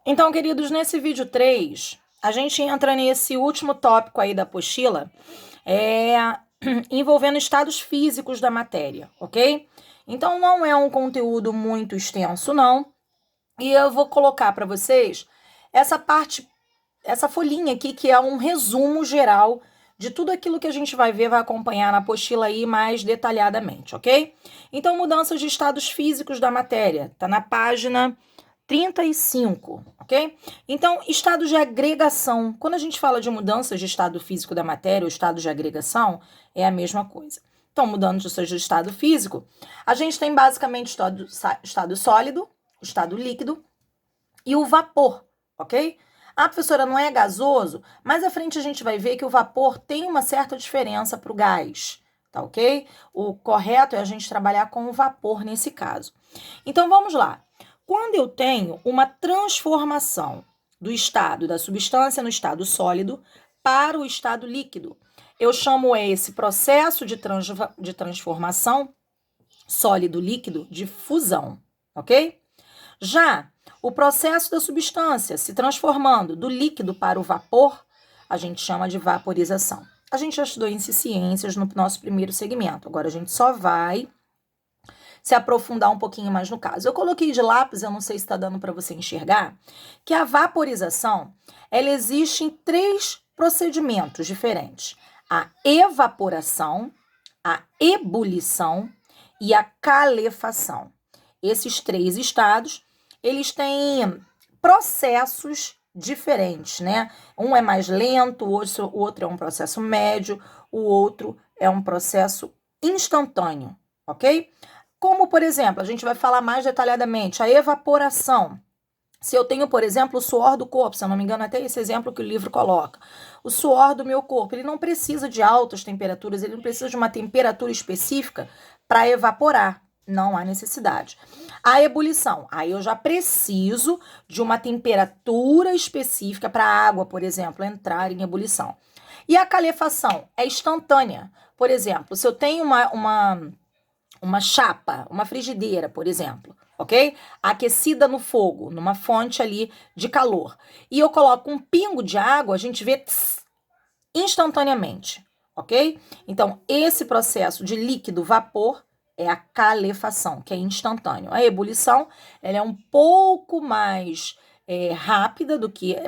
Então, queridos, nesse vídeo 3, a gente entra nesse último tópico aí da apostila, é, envolvendo estados físicos da matéria, ok? Então, não é um conteúdo muito extenso, não. E eu vou colocar para vocês essa parte, essa folhinha aqui, que é um resumo geral de tudo aquilo que a gente vai ver, vai acompanhar na apostila aí mais detalhadamente, ok? Então, mudanças de estados físicos da matéria, tá na página 35, ok? Então, estado de agregação. Quando a gente fala de mudanças de estado físico da matéria, ou estado de agregação, é a mesma coisa. Então, mudando de seu estado físico, a gente tem basicamente estado sólido, o estado líquido e o vapor, ok? Ah, professora, não é gasoso? Mais à frente a gente vai ver que o vapor tem uma certa diferença para o gás, tá ok? O correto é a gente trabalhar com o vapor nesse caso. Então, vamos lá. Quando eu tenho uma transformação do estado da substância no estado sólido para o estado líquido, eu chamo esse processo de transformação sólido-líquido de fusão, ok? Já o processo da substância se transformando do líquido para o vapor, a gente chama de vaporização. A gente já estudou isso em ciências no nosso primeiro segmento, agora a gente só vai se aprofundar um pouquinho mais no caso. Eu coloquei de lápis, eu não sei se está dando para você enxergar, que a vaporização, ela existe em 3 procedimentos diferentes. A evaporação, a ebulição e a calefação. Esses 3 estados, eles têm processos diferentes, né? Um é mais lento, o outro é um processo médio, o outro é um processo instantâneo, ok? Como, por exemplo, a gente vai falar mais detalhadamente, a evaporação. Se eu tenho, por exemplo, o suor do corpo, se eu não me engano, até esse exemplo que o livro coloca. O suor do meu corpo, ele não precisa de altas temperaturas, ele não precisa de uma temperatura específica para evaporar. Não há necessidade. A ebulição, aí eu já preciso de uma temperatura específica para a água, por exemplo, entrar em ebulição. E a calefação é instantânea. Por exemplo, se eu tenho uma chapa, uma frigideira, por exemplo, ok? Aquecida no fogo, numa fonte ali de calor. E eu coloco um pingo de água, a gente vê instantaneamente, ok? Então, esse processo de líquido-vapor é a calefação, que é instantâneo. A ebulição, ela é um pouco mais rápida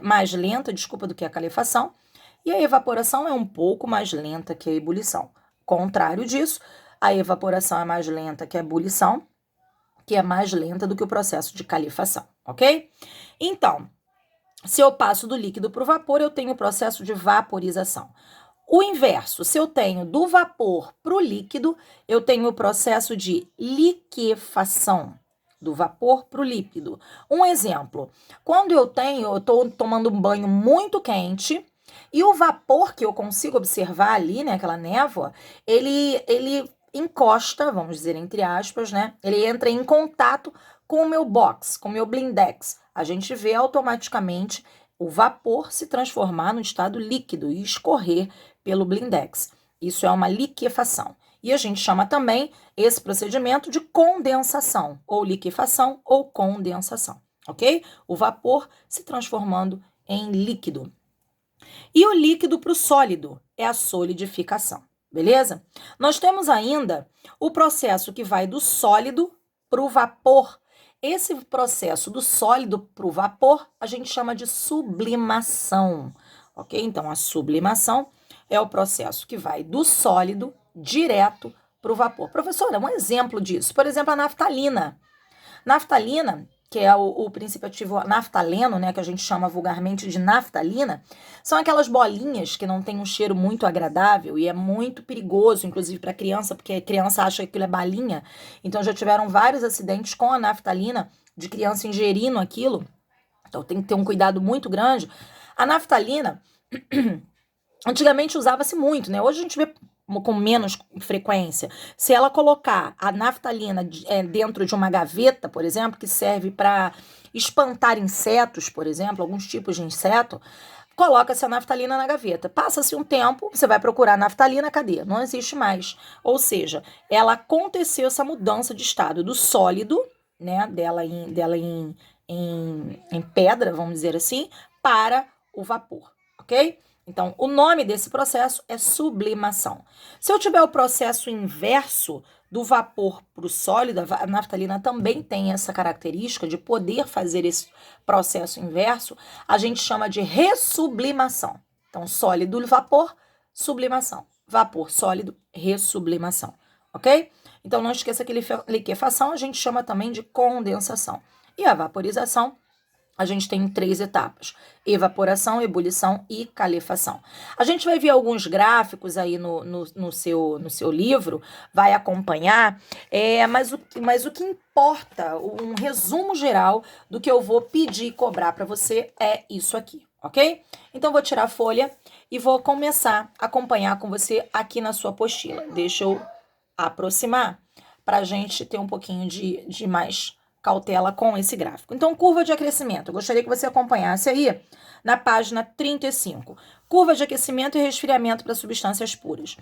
mais lenta, desculpa, do que a calefação. E a evaporação é um pouco mais lenta que a ebulição. Contrário disso, a evaporação é mais lenta que a ebulição, que é mais lenta do que o processo de calefação, ok? Então, se eu passo do líquido para o vapor, eu tenho o processo de vaporização. O inverso, se eu tenho do vapor para o líquido, eu tenho o processo de liquefação. Do vapor para o líquido. Um exemplo, quando eu estou tomando um banho muito quente, e o vapor que eu consigo observar ali, né, aquela névoa, ele encosta, vamos dizer entre aspas, né? Ele entra em contato com o meu box, com o meu blindex. A gente vê automaticamente o vapor se transformar no estado líquido e escorrer pelo blindex. Isso é uma liquefação. E a gente chama também esse procedimento de condensação, ou liquefação ou condensação, ok? O vapor se transformando em líquido. E o líquido para o sólido é a solidificação, beleza? Nós temos ainda o processo que vai do sólido para o vapor. Esse processo do sólido para o vapor a gente chama de sublimação, ok? Então, a sublimação é o processo que vai do sólido direto para o vapor. Professora, um exemplo disso, por exemplo, a naftalina. Naftalina, que é o princípio ativo naftaleno, né, que a gente chama vulgarmente de naftalina, são aquelas bolinhas que não têm um cheiro muito agradável e é muito perigoso, inclusive para criança, porque a criança acha que aquilo é balinha. Então já tiveram vários acidentes com a naftalina, de criança ingerindo aquilo. Então tem que ter um cuidado muito grande. A naftalina, antigamente usava-se muito, né? Hoje a gente vê com menos frequência. Se ela colocar a naftalina dentro de uma gaveta, por exemplo, que serve para espantar insetos, por exemplo, alguns tipos de inseto, coloca-se a naftalina na gaveta. Passa-se um tempo, você vai procurar a naftalina, cadê? Não existe mais. Ou seja, ela aconteceu essa mudança de estado do sólido, né, dela em em pedra, vamos dizer assim, para o vapor, ok? Então, o nome desse processo é sublimação. Se eu tiver o processo inverso do vapor para o sólido, a naftalina também tem essa característica de poder fazer esse processo inverso, a gente chama de ressublimação. Então, sólido, vapor, sublimação. Vapor, sólido, ressublimação, ok? Então, não esqueça que liquefação a gente chama também de condensação. E a vaporização, a gente tem 3 etapas: evaporação, ebulição e calefação. A gente vai ver alguns gráficos aí no seu livro, vai acompanhar, mas o que importa, um resumo geral do que eu vou pedir e cobrar para você é isso aqui, ok? Então, vou tirar a folha e vou começar a acompanhar com você aqui na sua apostila. Deixa eu aproximar para a gente ter um pouquinho de mais cautela com esse gráfico. Então, curva de aquecimento. Eu gostaria que você acompanhasse aí na página 35. Curva de aquecimento e resfriamento para substâncias puras.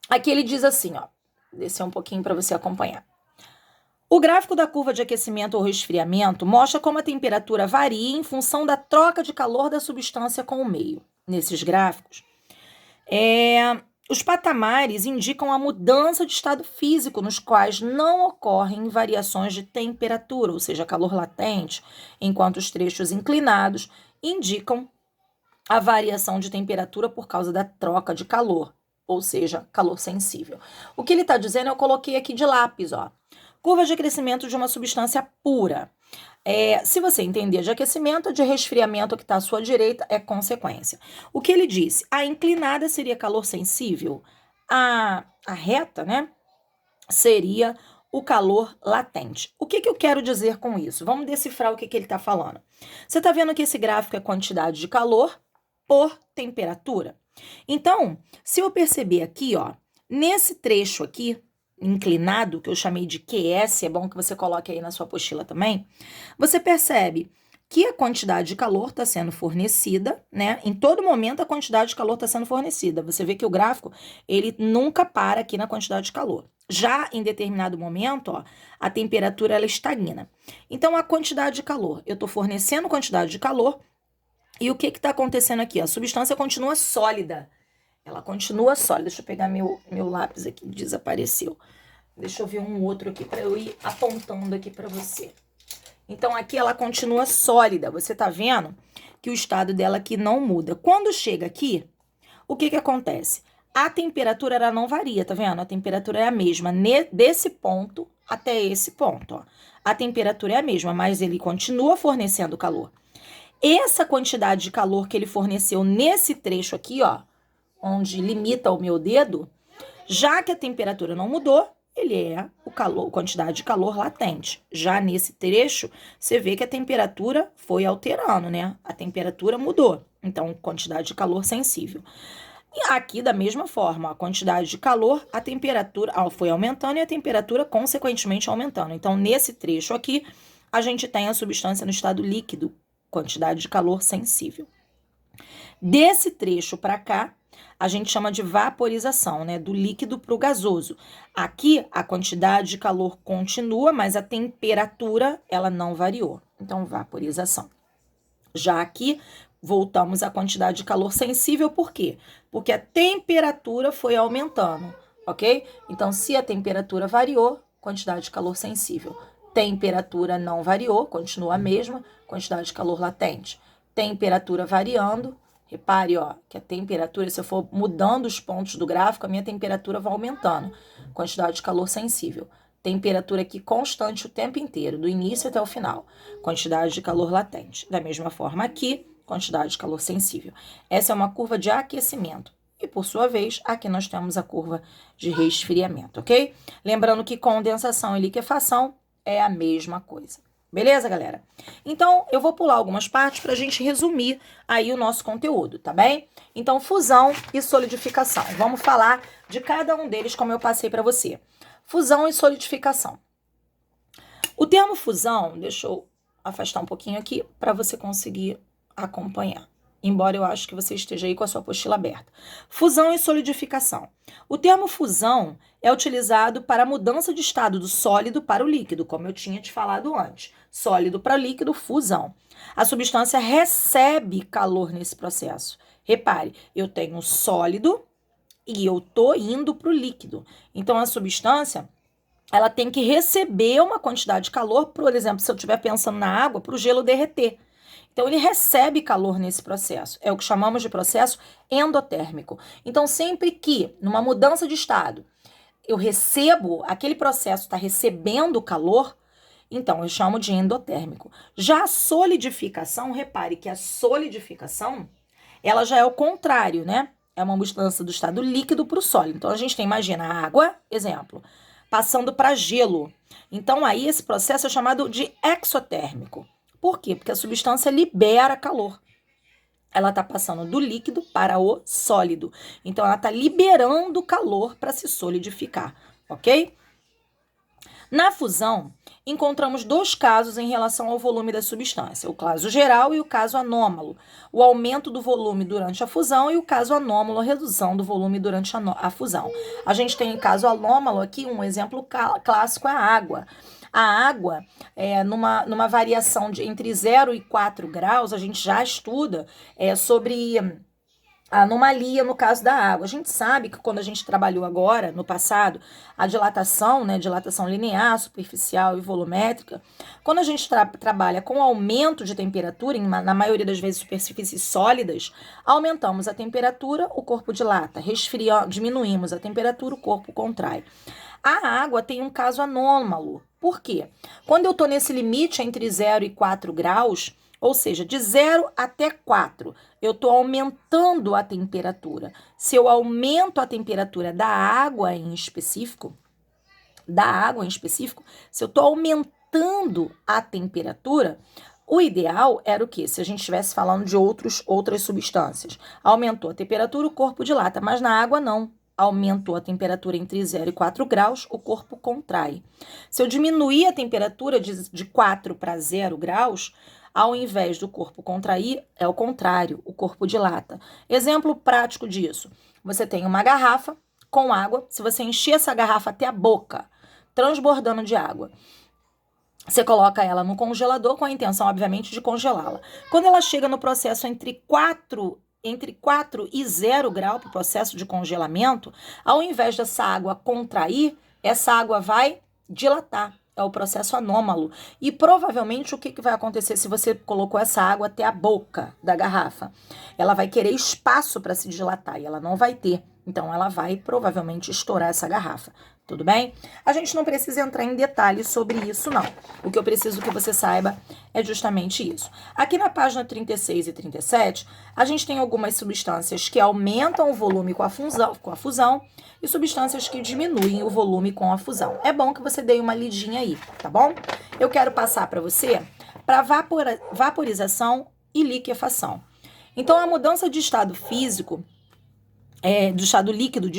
Aqui ele diz assim, ó. Descer um pouquinho para você acompanhar. O gráfico da curva de aquecimento ou resfriamento mostra como a temperatura varia em função da troca de calor da substância com o meio. Nesses gráficos, os patamares indicam a mudança de estado físico, nos quais não ocorrem variações de temperatura, ou seja, calor latente, enquanto os trechos inclinados indicam a variação de temperatura por causa da troca de calor, ou seja, calor sensível. O que ele está dizendo, eu coloquei aqui de lápis, ó. Curva de crescimento de uma substância pura. Se você entender de aquecimento, de resfriamento que está à sua direita é consequência. O que ele disse? A inclinada seria calor sensível, a reta, né, seria o calor latente. O que eu quero dizer com isso? Vamos decifrar o que ele está falando. Você está vendo que esse gráfico é quantidade de calor por temperatura? Então, se eu perceber aqui, ó, nesse trecho aqui, inclinado, que eu chamei de QS, é bom que você coloque aí na sua apostila também, você percebe que a quantidade de calor está sendo fornecida, né? Em todo momento a quantidade de calor está sendo fornecida. Você vê que o gráfico, ele nunca para aqui na quantidade de calor. Já em determinado momento, ó, a temperatura ela estagna. Então, a quantidade de calor, eu estou fornecendo quantidade de calor, e o que está acontecendo aqui? A substância continua sólida. Ela continua sólida. Deixa eu pegar meu lápis aqui, desapareceu. Deixa eu ver um outro aqui para eu ir apontando aqui para você. Então, aqui ela continua sólida. Você tá vendo que o estado dela aqui não muda. Quando chega aqui, o que acontece? A temperatura ela não varia, tá vendo? A temperatura é a mesma desse ponto até esse ponto, ó. A temperatura é a mesma, mas ele continua fornecendo calor. Essa quantidade de calor que ele forneceu nesse trecho aqui, ó, onde limita o meu dedo, já que a temperatura não mudou, ele é o calor, quantidade de calor latente. Já nesse trecho, você vê que a temperatura foi alterando, né? A temperatura mudou. Então, quantidade de calor sensível. E aqui, da mesma forma, a quantidade de calor, a temperatura foi aumentando e a temperatura, consequentemente, aumentando. Então, nesse trecho aqui, a gente tem a substância no estado líquido, quantidade de calor sensível. Desse trecho para cá, a gente chama de vaporização, né? Do líquido para o gasoso. Aqui, a quantidade de calor continua, mas a temperatura, ela não variou. Então, vaporização. Já aqui, voltamos à quantidade de calor sensível, por quê? Porque a temperatura foi aumentando, ok? Então, se a temperatura variou, quantidade de calor sensível. Temperatura não variou, continua a mesma, quantidade de calor latente. Temperatura variando, repare, ó, que a temperatura, se eu for mudando os pontos do gráfico, a minha temperatura vai aumentando. Quantidade de calor sensível. Temperatura aqui constante o tempo inteiro, do início até o final. Quantidade de calor latente. Da mesma forma aqui, quantidade de calor sensível. Essa é uma curva de aquecimento. E, por sua vez, aqui nós temos a curva de resfriamento, ok? Lembrando que condensação e liquefação é a mesma coisa. Beleza, galera? Então, eu vou pular algumas partes para a gente resumir aí o nosso conteúdo, tá bem? Então, fusão e solidificação. Vamos falar de cada um deles como eu passei para você. Fusão e solidificação. O termo fusão, deixa eu afastar um pouquinho aqui para você conseguir acompanhar. embora eu acho que você esteja aí com a sua apostila aberta. Fusão e solidificação. O termo fusão é utilizado para a mudança de estado do sólido para o líquido, como eu tinha te falado antes. Sólido para líquido, fusão. A substância recebe calor nesse processo. Repare, eu tenho sólido e eu tô indo para o líquido. Então, a substância, ela tem que receber uma quantidade de calor, por exemplo, se eu estiver pensando na água, para o gelo derreter. Então, ele recebe calor nesse processo. É o que chamamos de processo endotérmico. Então, sempre que, numa mudança de estado, eu recebo, aquele processo está recebendo calor, então eu chamo de endotérmico. Já a solidificação, repare que a solidificação, ela já é o contrário, né? É uma mudança do estado líquido para o sólido. Então, a gente tem, imagina, a água, exemplo, passando para gelo. Então, aí esse processo é chamado de exotérmico. Por quê? Porque a substância libera calor. Ela está passando do líquido para o sólido. Então, ela está liberando calor para se solidificar, ok? Na fusão, encontramos dois casos em relação ao volume da substância, o caso geral e o caso anômalo. O aumento do volume durante a fusão e o caso anômalo, a redução do volume durante a fusão. A gente tem em caso anômalo aqui, um exemplo clássico é a água. A água, numa variação entre 0 e 4 graus, a gente já estuda sobre a anomalia no caso da água. A gente sabe que quando a gente trabalhou agora, no passado, a dilatação, né, dilatação linear, superficial e volumétrica, quando a gente trabalha com aumento de temperatura, na maioria das vezes superfícies sólidas, aumentamos a temperatura, o corpo dilata, diminuímos a temperatura, o corpo contrai. A água tem um caso anômalo. Por quê? Quando eu estou nesse limite entre 0 e 4 graus, ou seja, de 0 até 4, eu estou aumentando a temperatura. Se eu aumento a temperatura da água em específico, se eu estou aumentando a temperatura, o ideal era o quê? Se a gente estivesse falando de outras substâncias. Aumentou a temperatura, o corpo dilata, mas na água não. Aumentou a temperatura entre 0 e 4 graus, o corpo contrai. Se eu diminuir a temperatura de 4 para 0 graus, ao invés do corpo contrair, é o contrário, o corpo dilata. Exemplo prático disso. Você tem uma garrafa com água, se você encher essa garrafa até a boca, transbordando de água, você coloca ela no congelador com a intenção, obviamente, de congelá-la. Quando ela chega no processo entre 4 e 0 grau, para o processo de congelamento, ao invés dessa água contrair, essa água vai dilatar. É o processo anômalo. E provavelmente o que vai acontecer se você colocou essa água até a boca da garrafa? Ela vai querer espaço para se dilatar e ela não vai ter. Então ela vai provavelmente estourar essa garrafa. Tudo bem? A gente não precisa entrar em detalhes sobre isso, não. O que eu preciso que você saiba é justamente isso. Aqui na página 36 e 37, a gente tem algumas substâncias que aumentam o volume com a fusão e substâncias que diminuem o volume com a fusão. É bom que você dê uma lidinha aí, tá bom? Eu quero passar para você para vaporização e liquefação. Então, a mudança de estado físico do estado líquido,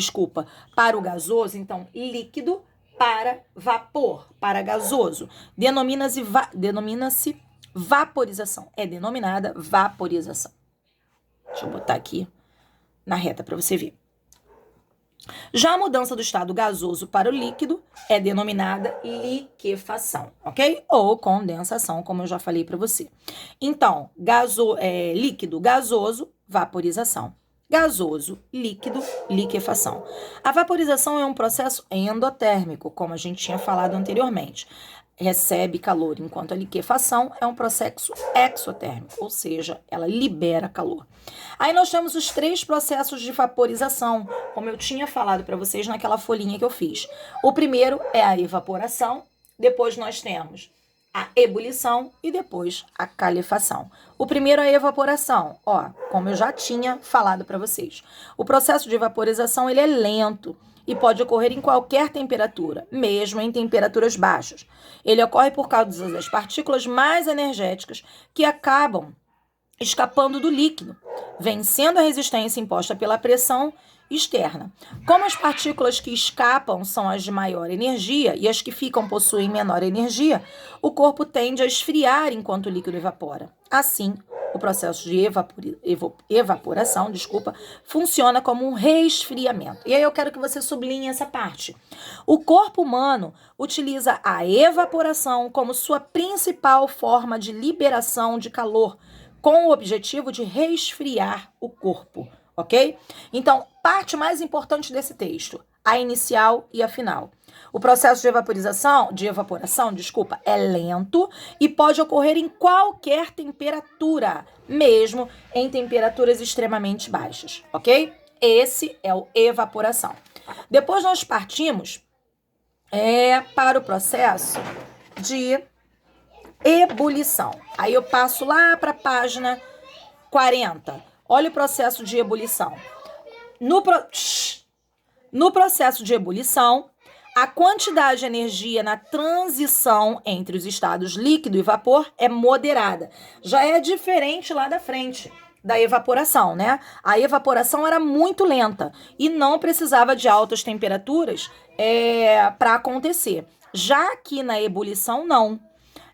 para o gasoso, então líquido para vapor, para gasoso, denomina-se vaporização, é denominada vaporização. Deixa eu botar aqui na reta para você ver. Já a mudança do estado gasoso para o líquido é denominada liquefação, ok? Ou condensação, como eu já falei para você. Então, líquido, gasoso, vaporização. Gasoso, líquido, liquefação. A vaporização é um processo endotérmico, como a gente tinha falado anteriormente. Recebe calor, enquanto a liquefação é um processo exotérmico, ou seja, ela libera calor. Aí nós temos os 3 processos de vaporização, como eu tinha falado para vocês naquela folhinha que eu fiz. O primeiro é a evaporação, depois nós temos a ebulição e depois a calefação. O primeiro é a evaporação, como eu já tinha falado para vocês. O processo de vaporização ele é lento e pode ocorrer em qualquer temperatura, mesmo em temperaturas baixas. Ele ocorre por causa das partículas mais energéticas que acabam escapando do líquido, vencendo a resistência imposta pela pressão externa. Como as partículas que escapam são as de maior energia e as que ficam possuem menor energia, o corpo tende a esfriar enquanto o líquido evapora. Assim, o processo de evaporação, desculpa, funciona como um resfriamento. E aí eu quero que você sublinhe essa parte. O corpo humano utiliza a evaporação como sua principal forma de liberação de calor, com o objetivo de resfriar o corpo, ok? Então, parte mais importante desse texto, a inicial e a final. O processo de evaporação, é lento e pode ocorrer em qualquer temperatura, mesmo em temperaturas extremamente baixas, ok? Esse é o evaporação. Depois nós partimos para o processo de ebulição. Aí eu passo lá para a página 40. Olha o processo de ebulição. No processo de ebulição, a quantidade de energia na transição entre os estados líquido e vapor é moderada. Já é diferente lá da frente da evaporação, né? A evaporação era muito lenta e não precisava de altas temperaturas para acontecer. Já que na ebulição, não.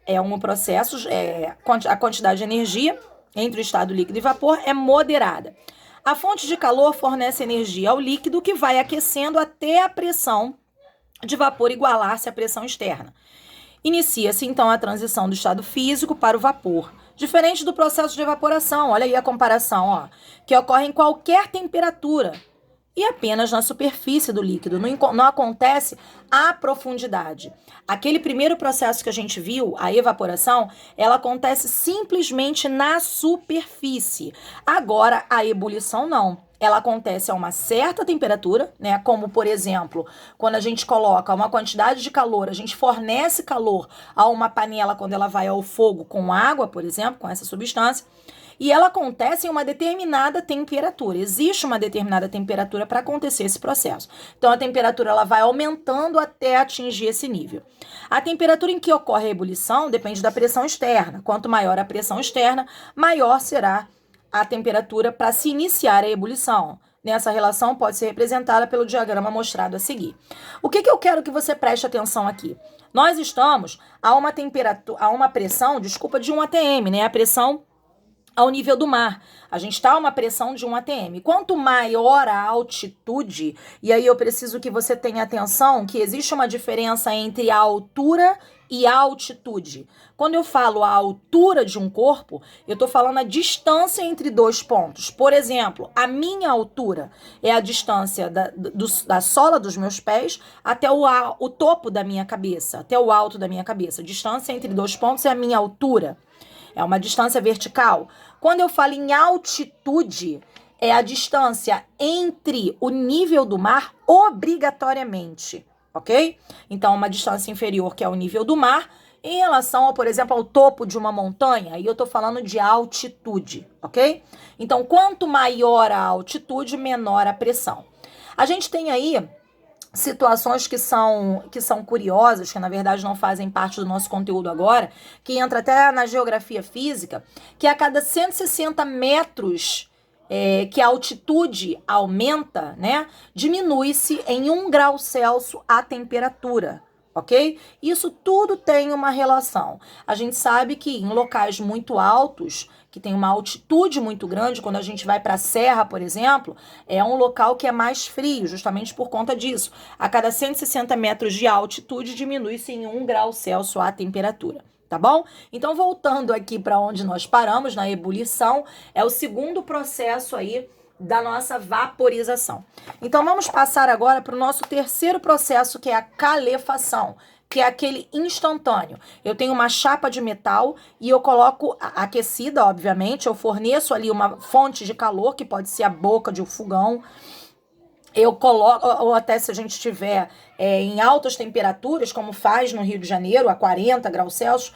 É um processo, a quantidade de energia entre o estado líquido e vapor é moderada. A fonte de calor fornece energia ao líquido que vai aquecendo até a pressão de vapor igualar-se à pressão externa. Inicia-se, então, a transição do estado físico para o vapor. Diferente do processo de evaporação, olha aí a comparação, que ocorre em qualquer temperatura e apenas na superfície do líquido, não acontece à profundidade. Aquele primeiro processo que a gente viu, a evaporação, ela acontece simplesmente na superfície. Agora, a ebulição não. Ela acontece a uma certa temperatura, né? Como, por exemplo, quando a gente coloca uma quantidade de calor, a gente fornece calor a uma panela quando ela vai ao fogo com água, por exemplo, com essa substância. E ela acontece em uma determinada temperatura. Existe uma determinada temperatura para acontecer esse processo. Então, a temperatura ela vai aumentando até atingir esse nível. A temperatura em que ocorre a ebulição depende da pressão externa. Quanto maior a pressão externa, maior será a temperatura para se iniciar a ebulição. Nessa relação pode ser representada pelo diagrama mostrado a seguir. O que eu quero que você preste atenção aqui? Nós estamos a uma pressão, de 1 atm, né? A pressão ao nível do mar. A gente está a uma pressão de 1 atm. Quanto maior a altitude, e aí eu preciso que você tenha atenção que existe uma diferença entre a altura e a altitude. Quando eu falo a altura de um corpo, eu estou falando a distância entre dois pontos. Por exemplo, a minha altura é a distância da sola dos meus pés até o topo da minha cabeça, até o alto da minha cabeça. A distância entre dois pontos é a minha altura. É uma distância vertical. Quando eu falo em altitude, é a distância entre o nível do mar obrigatoriamente, ok? Então, uma distância inferior, que é o nível do mar, em relação, por exemplo, ao topo de uma montanha, aí eu tô falando de altitude, ok? Então, quanto maior a altitude, menor a pressão. A gente tem aí situações que são curiosas, que na verdade não fazem parte do nosso conteúdo agora, que entra até na geografia física, que a cada 160 metros que a altitude aumenta, né, diminui-se em 1 grau Celsius a temperatura. Ok? Isso tudo tem uma relação. A gente sabe que em locais muito altos, que tem uma altitude muito grande, quando a gente vai para a serra, por exemplo, é um local que é mais frio, justamente por conta disso. A cada 160 metros de altitude, diminui-se em 1 grau Celsius a temperatura. Tá bom? Então, voltando aqui para onde nós paramos, na ebulição, é o segundo processo aí da nossa vaporização. Então, vamos passar agora para o nosso terceiro processo, que é a calefação, que é aquele instantâneo. Eu tenho uma chapa de metal e eu coloco aquecida, obviamente, eu forneço ali uma fonte de calor, que pode ser a boca de um fogão. Eu coloco, ou até se a gente estiver em altas temperaturas, como faz no Rio de Janeiro, a 40 graus Celsius,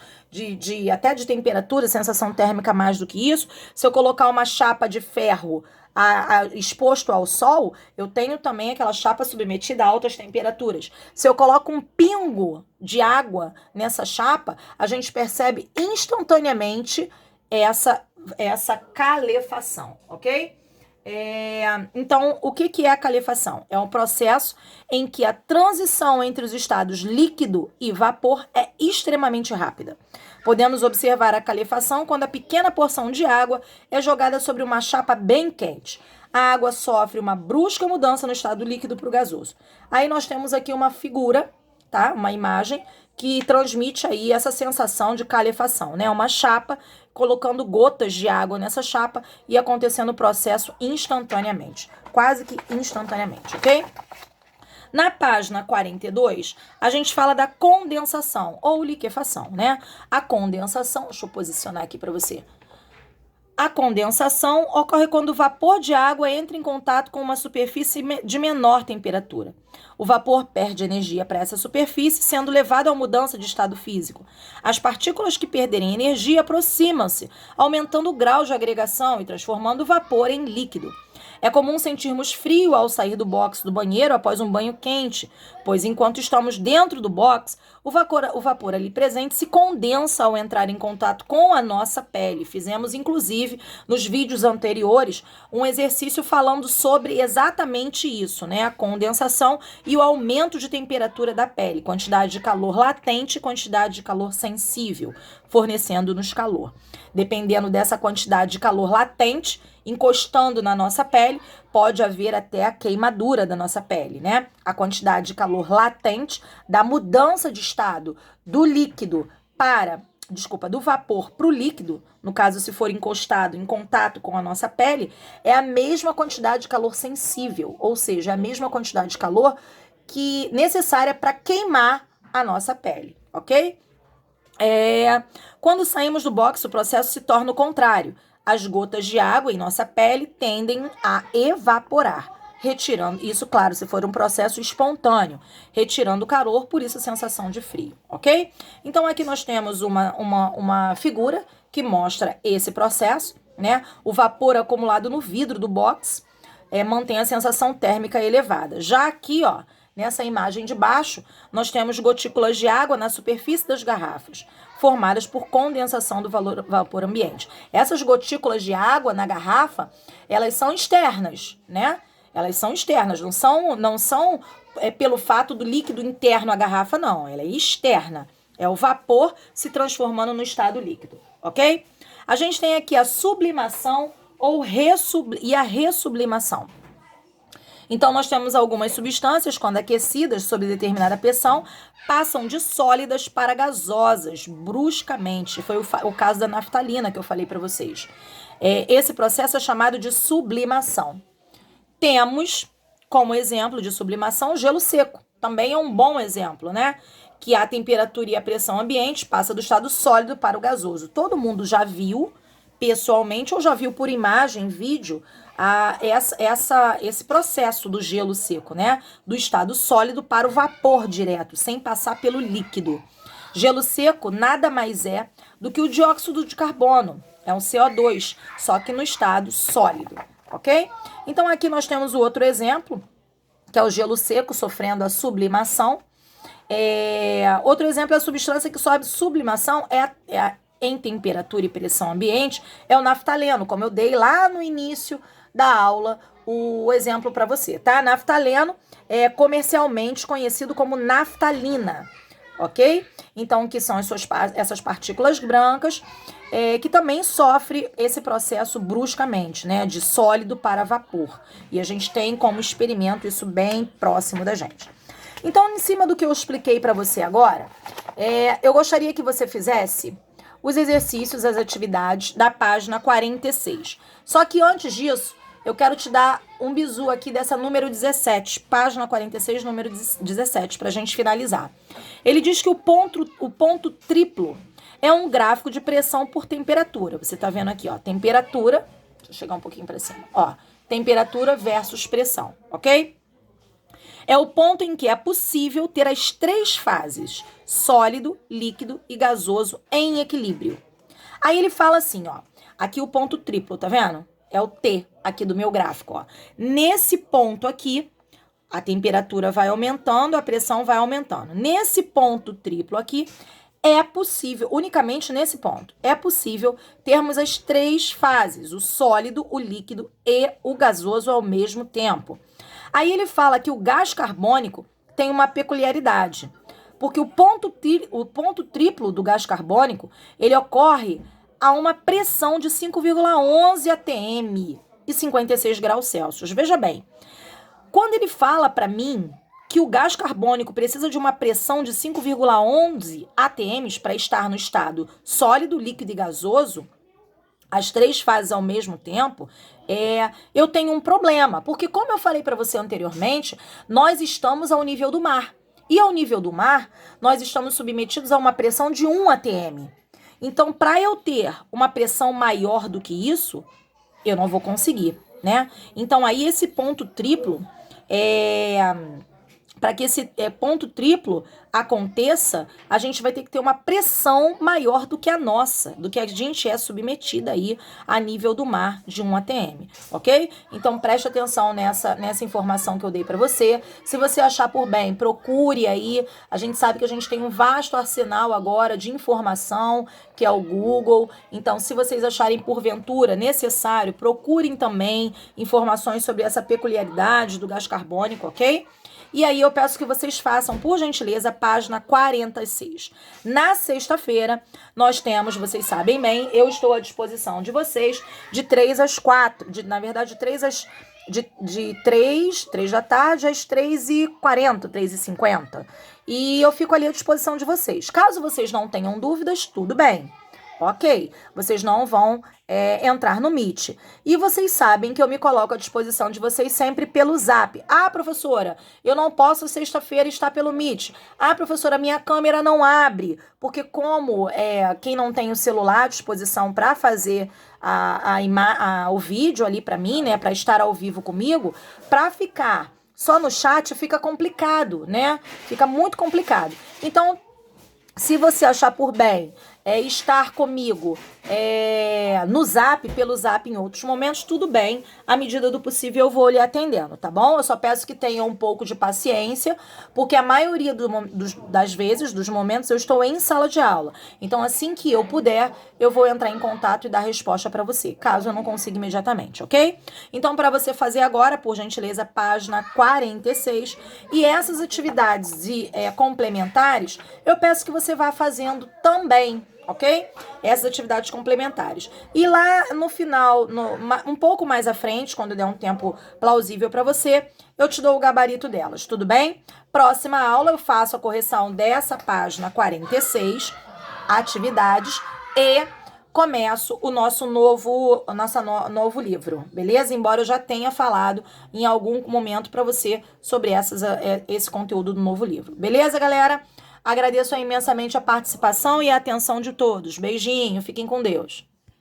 até de temperatura, sensação térmica mais do que isso. Se eu colocar uma chapa de ferro exposto ao sol, eu tenho também aquela chapa submetida a altas temperaturas. Se eu coloco um pingo de água nessa chapa, a gente percebe instantaneamente essa calefação, ok? Então, o que é a calefação? É um processo em que a transição entre os estados líquido e vapor é extremamente rápida. Podemos observar a calefação quando a pequena porção de água é jogada sobre uma chapa bem quente. A água sofre uma brusca mudança no estado líquido para o gasoso. Aí nós temos aqui uma figura, tá? Uma imagem que transmite aí essa sensação de calefação, né? Uma chapa colocando gotas de água nessa chapa e acontecendo o processo instantaneamente, quase que instantaneamente, ok? Na página 42, a gente fala da condensação ou liquefação, né? A condensação, deixa eu posicionar aqui para você. A condensação ocorre quando o vapor de água entra em contato com uma superfície de menor temperatura. O vapor perde energia para essa superfície, sendo levado a mudança de estado físico. As partículas que perderem energia aproximam-se, aumentando o grau de agregação e transformando o vapor em líquido. É comum sentirmos frio ao sair do box do banheiro após um banho quente, pois enquanto estamos dentro do box, o vapor ali presente se condensa ao entrar em contato com a nossa pele. Fizemos, inclusive, nos vídeos anteriores, um exercício falando sobre exatamente isso, né? A condensação e o aumento de temperatura da pele, quantidade de calor latente e quantidade de calor sensível, fornecendo-nos calor. Dependendo dessa quantidade de calor latente, encostando na nossa pele, pode haver até a queimadura da nossa pele, né? A quantidade de calor latente da mudança de estado do líquido do vapor para o líquido, no caso se for encostado em contato com a nossa pele, é a mesma quantidade de calor sensível, ou seja, a mesma quantidade de calor que necessária para queimar a nossa pele, ok? Quando saímos do box, o processo se torna o contrário. As gotas de água em nossa pele tendem a evaporar, retirando, isso, claro, se for um processo espontâneo, retirando o calor, por isso a sensação de frio, ok? Então, aqui nós temos uma figura que mostra esse processo, né? O vapor acumulado no vidro do box mantém a sensação térmica elevada. Já aqui, ó, nessa imagem de baixo, nós temos gotículas de água na superfície das garrafas, formadas por condensação do vapor ambiente. Essas gotículas de água na garrafa, elas são externas, né? Elas são externas, não são pelo fato do líquido interno à garrafa, não. Ela é externa. É o vapor se transformando no estado líquido, ok? A gente tem aqui a sublimação e a ressublimação. Então, nós temos algumas substâncias, quando aquecidas sob determinada pressão, passam de sólidas para gasosas, bruscamente. Foi o caso da naftalina que eu falei para vocês. Esse processo é chamado de sublimação. Temos, como exemplo de sublimação, o gelo seco. Também é um bom exemplo, né? Que a temperatura e a pressão ambiente passa do estado sólido para o gasoso. Todo mundo já viu pessoalmente ou já viu por imagem, vídeo, esse processo do gelo seco, né? Do estado sólido para o vapor direto, sem passar pelo líquido. Gelo seco nada mais é do que o dióxido de carbono, é um CO2, só que no estado sólido, ok? Então aqui nós temos o outro exemplo, que é o gelo seco sofrendo a sublimação. Outro exemplo é a substância que sofre sublimação em temperatura e pressão ambiente, é o naftaleno, como eu dei lá no início da aula o exemplo para você, tá? Naftaleno é comercialmente conhecido como naftalina, ok? Então, que são essas partículas brancas que também sofre esse processo bruscamente, né? De sólido para vapor. E a gente tem como experimento isso bem próximo da gente. Então, em cima do que eu expliquei para você agora, eu gostaria que você fizesse os exercícios, as atividades da página 46. Só que antes disso, eu quero te dar um bizu aqui dessa número 17, página 46, número 17, para a gente finalizar. Ele diz que o ponto triplo é um gráfico de pressão por temperatura. Você tá vendo aqui, ó, temperatura, deixa eu chegar um pouquinho para cima, ó, temperatura versus pressão, ok? É o ponto em que é possível ter as três fases, sólido, líquido e gasoso, em equilíbrio. Aí ele fala assim, ó, aqui o ponto triplo, tá vendo? É o T aqui do meu gráfico, ó. Nesse ponto aqui, a temperatura vai aumentando, a pressão vai aumentando. Nesse ponto triplo aqui, É possível, unicamente nesse ponto, é possível termos as três fases, o sólido, o líquido e o gasoso ao mesmo tempo. Aí ele fala que o gás carbônico tem uma peculiaridade, porque o ponto triplo do gás carbônico, ele ocorre a uma pressão de 5,11 atm e 56 graus Celsius. Veja bem, quando ele fala para mim que o gás carbônico precisa de uma pressão de 5,11 atms para estar no estado sólido, líquido e gasoso, as três fases ao mesmo tempo, eu tenho um problema, porque como eu falei para você anteriormente, nós estamos ao nível do mar. E ao nível do mar, nós estamos submetidos a uma pressão de 1 atm. Então, para eu ter uma pressão maior do que isso, eu não vou conseguir, né? Então, aí esse ponto triplo para que esse ponto triplo aconteça, a gente vai ter que ter uma pressão maior do que a nossa, do que a gente é submetida aí a nível do mar de 1 atm, ok? Então preste atenção nessa informação que eu dei para você. Se você achar por bem, procure aí. A gente sabe que a gente tem um vasto arsenal agora de informação, que é o Google. Então, se vocês acharem porventura necessário, procurem também informações sobre essa peculiaridade do gás carbônico, ok? E aí eu peço que vocês façam, por gentileza, a página 46. Na sexta-feira, nós temos, vocês sabem bem, eu estou à disposição de vocês de 3 às 4, na verdade, de 3 da tarde às 3h40, 3h50. E eu fico ali à disposição de vocês. Caso vocês não tenham dúvidas, tudo bem. Ok, vocês não vão entrar no Meet. E vocês sabem que eu me coloco à disposição de vocês sempre pelo Zap. Ah, professora, eu não posso sexta-feira estar pelo Meet. Ah, professora, minha câmera não abre. Porque como quem não tem o celular à disposição para fazer o vídeo ali para mim, né, para estar ao vivo comigo, para ficar só no chat fica complicado, né? Fica muito complicado. Então, se você achar por bem estar comigo no Zap, pelo Zap em outros momentos, tudo bem. À medida do possível eu vou lhe atendendo, tá bom? Eu só peço que tenha um pouco de paciência, porque a maioria das vezes, dos momentos, eu estou em sala de aula. Então, assim que eu puder, eu vou entrar em contato e dar resposta para você, caso eu não consiga imediatamente, ok? Então, para você fazer agora, por gentileza, página 46. E essas atividades complementares, eu peço que você vá fazendo também, ok? Essas atividades complementares. E lá no final, um pouco mais à frente, quando der um tempo plausível para você, eu te dou o gabarito delas, tudo bem? Próxima aula eu faço a correção dessa página 46, atividades, e começo o nosso novo livro, beleza? Embora eu já tenha falado em algum momento para você sobre esse conteúdo do novo livro. Beleza, galera? Agradeço imensamente a participação e a atenção de todos. Beijinho, fiquem com Deus.